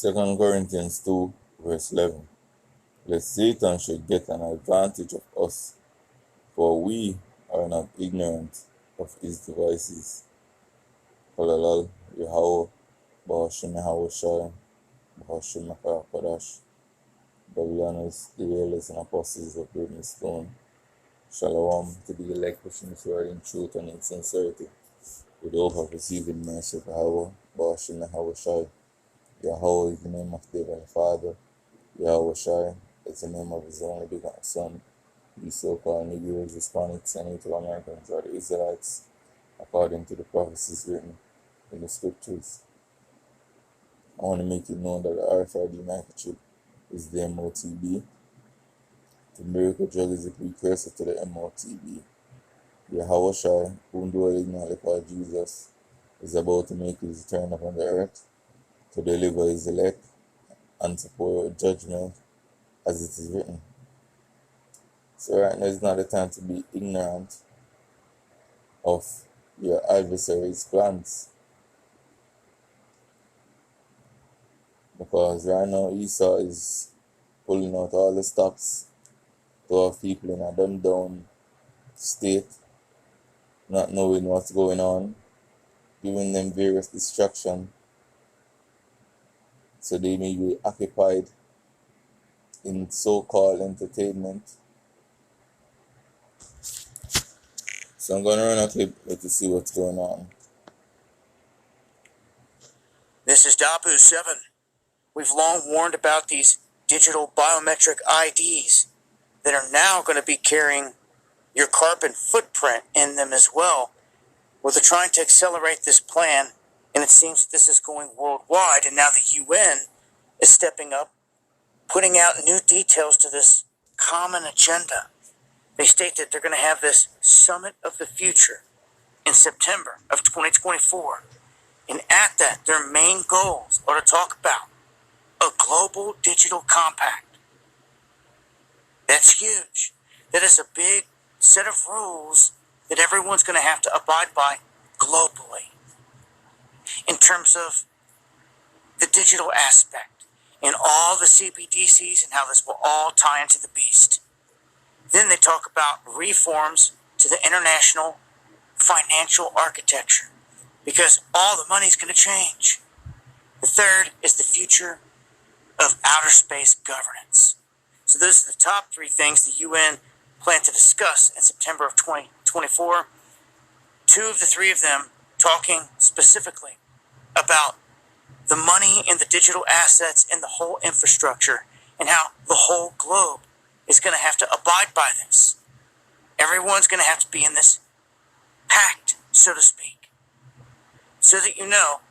2 Corinthians 2, verse 11. Lest Satan should get an advantage of us, for we are not ignorant of his devices. Kalalal, Yahweh, Bahashim Yahweh Shai, Bahashim Kodash, Babylonians, the elders and apostles of Britney Stone. Shalom to the elect pushing this word in truth and in sincerity, with the hope of receiving mercy of Yahweh, Bahashim Yahweh Shai. Yahweh is the name of the Father. Yahweh Shai is the name of his only begotten Son. These so-called Negroes, Hispanics, and Native Americans are the Israelites, according to the prophecies written in the scriptures. I want to make it known that the RFID microchip is the MOTB. The miracle drug is a precursor to the MOTB. Yahweh Shai, whom do originally called Jesus, is about to make his return upon the earth to deliver his elect and to pour out judgment, as it is written. So right now is not the time to be ignorant of your adversary's plans. Because right now Esau is pulling out all the stops to have people in a dumbed down state, not knowing what's going on, giving them various distractions so they may be occupied in so-called entertainment. So I'm going to run a clip to see what's going on. This is Dabu7. We've long warned about these digital biometric IDs that are now going to be carrying your carbon footprint in them as well. Well, they're trying to accelerate this plan, and it seems that this is going worldwide, and now the UN is stepping up, putting out new details to this common agenda. They state that they're going to have this Summit of the Future in September of 2024. And at that, their main goals are to talk about a global digital compact. That's huge. That is a big set of rules that everyone's going to have to abide by globally in terms of the digital aspect and all the CBDCs and how this will all tie into the beast. Then they talk about reforms to the international financial architecture, because all the money's going to change. The third is the future of outer space governance. So those are the top three things the UN plan to discuss in September of 2024. Two of the three of them talking specifically about the money and the digital assets and the whole infrastructure and how the whole globe is going to have to abide by this. Everyone's going to have to be in this pact, so to speak. So that you know,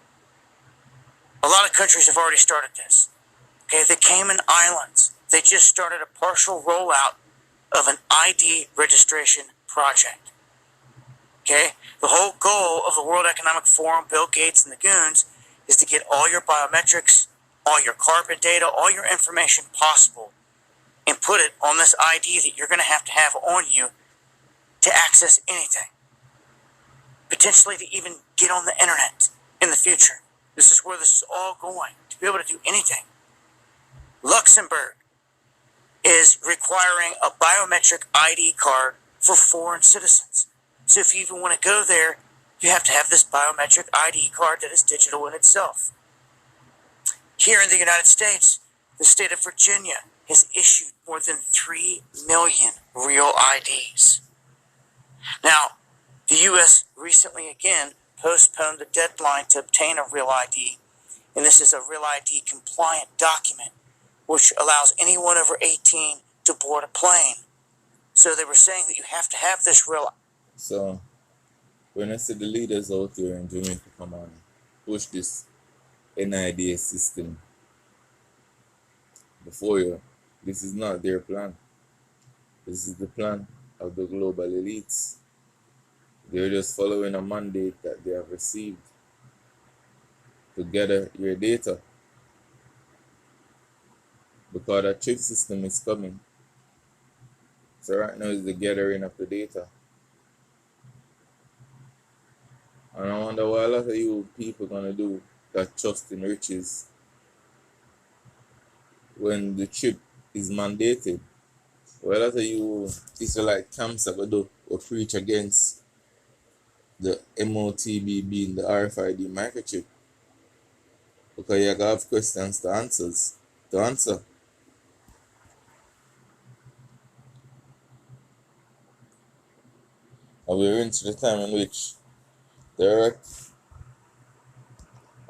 a lot of countries have already started this. Okay, the Cayman Islands, they just started a partial rollout of an ID registration project. Okay, the whole goal of the World Economic Forum, Bill Gates and the goons, is to get all your biometrics, all your carbon data, all your information possible, and put it on this ID that you're going to have on you to access anything. Potentially to even get on the internet in the future. This is where this is all going, to be able to do anything. Luxembourg is requiring a biometric ID card for foreign citizens. So if you even want to go there, you have to have this biometric ID card that is digital in itself. Here in the United States, the state of Virginia has issued more than 3 million real IDs. Now, the U.S. recently again postponed the deadline to obtain a real ID, and this is a real ID compliant document which allows anyone over 18 to board a plane. So they were saying that you have to have this real. So when I see the leaders out there in Jamaica come on, push this NIDA system before you, this is not their plan. This is the plan of the global elites. They're just following a mandate that they have received to gather your data. Because a chip system is coming. So right now is the gathering of the data. And I wonder what a lot of you people gonna do that trust in riches when the trip is mandated. Well, a lot of you Israelite camps are going to preach against the MOTB being the RFID microchip because you have questions to answer. And we're into the time in which the earth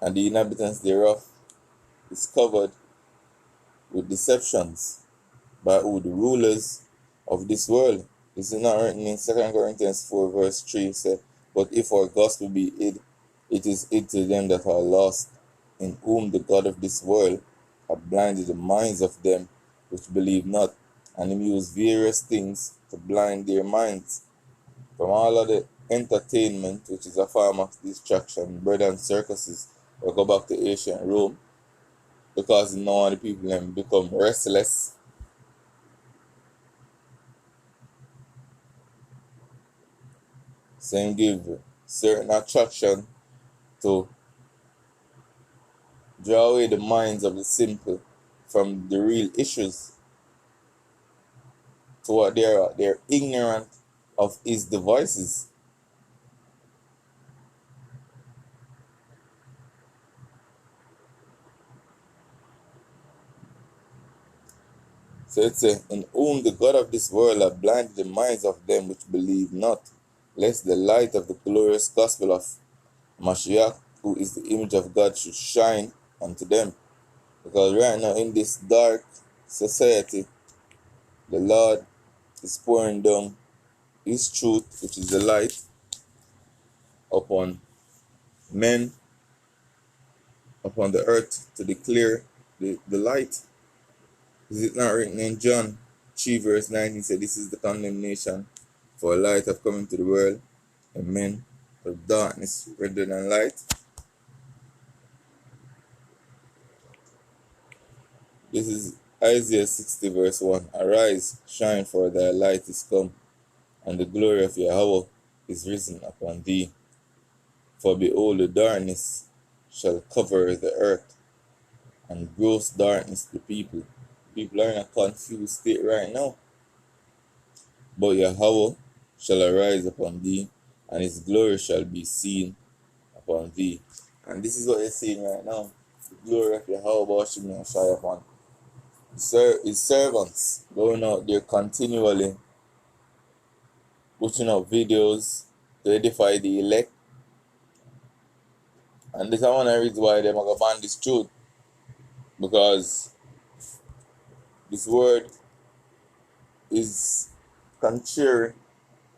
and the inhabitants thereof is covered with deceptions by who? The rulers of this world. This is not written in 2 Corinthians 4 verse 3. Said, but if our gospel be hid, it is hid to them that are lost, in whom the God of this world hath blinded the minds of them which believe not, and him use various things to blind their minds. From all of the entertainment, which is a form of distraction, bread and circuses, we go back to ancient Rome, because now the people them become restless. Same give certain attraction to draw away the minds of the simple from the real issues to what they're ignorant of his devices. So it's in whom the God of this world hath blinded the minds of them which believe not, lest the light of the glorious gospel of Mashiach, who is the image of God, should shine unto them. Because right now in this dark society, the Lord is pouring down his truth, which is the light, upon men, upon the earth, to declare the light. Is it not written in John 3 verse 19, said, this is the condemnation, for light have come into the world, and men of darkness rather than light. This is Isaiah 60 verse 1. Arise, shine, for thy light is come, and the glory of Yahweh is risen upon thee. For behold, the darkness shall cover the earth, and gross darkness the people. People are in a confused state right now. But Yahweh shall arise upon thee, and his glory shall be seen upon thee. And this is what you're seeing right now. The glory of Yahweh shall shine upon his servants, going out there continually, putting up videos to edify the elect. And this is one of the reasons why they're going to ban this truth. Because this word is contrary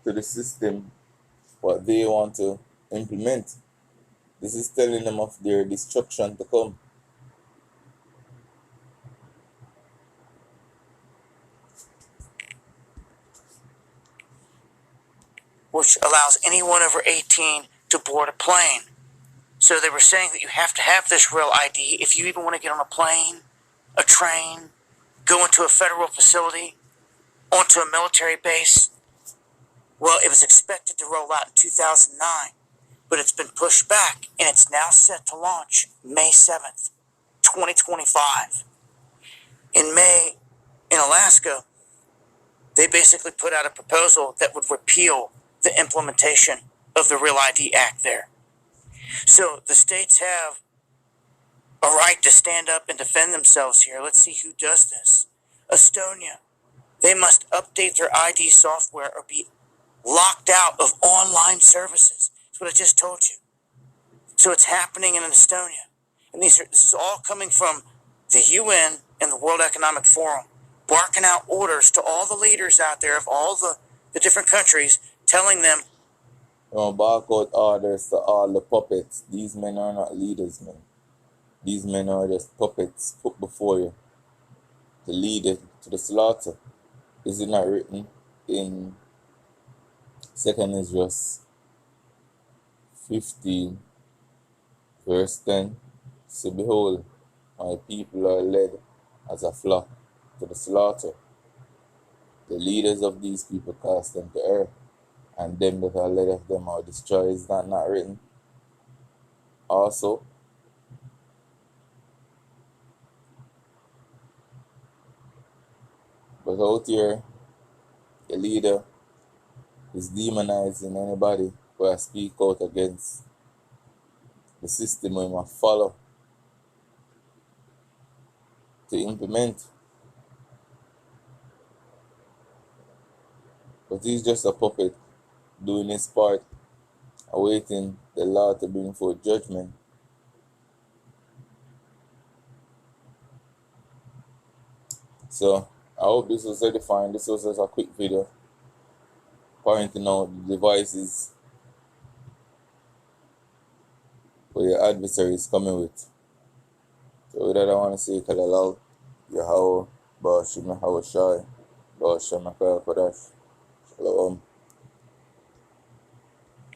to the system, what they want to implement. This is telling them of their destruction to come. Which allows anyone over 18 to board a plane. So they were saying that you have to have this real ID if you even want to get on a plane, a train, go into a federal facility, onto a military base. Well, it was expected to roll out in 2009, but it's been pushed back, and it's now set to launch May 7th, 2025. In May, in Alaska, they basically put out a proposal that would repeal the implementation of the Real ID Act there. So the states have a right to stand up and defend themselves here. Let's see who does this. Estonia, they must update their ID software or be locked out of online services. That's what I just told you. So it's happening in Estonia. And this is all coming from the UN and the World Economic Forum, barking out orders to all the leaders out there of all the different countries, telling them, Bark out orders to all the puppets. These men are not leaders, man. These men are just puppets put before you to lead it to the slaughter. Is it not written in 2 Ezra 15 verse 10? So behold, my people are led as a flock to the slaughter. The leaders of these people cast them to earth, and them that are led of them are destroyed. Is that not written? Also, But out here, the leader is demonizing anybody who speak out against the system we must follow to implement. But he's just a puppet doing his part, awaiting the law to bring forth judgment. So I hope this was edifying. This was just a quick video pointing out the devices where your adversary is coming with. So with that, I want to say Kalalal, Yahweh, Ba'ashim Hawashai, Ba'ashim Kodash, Shalom.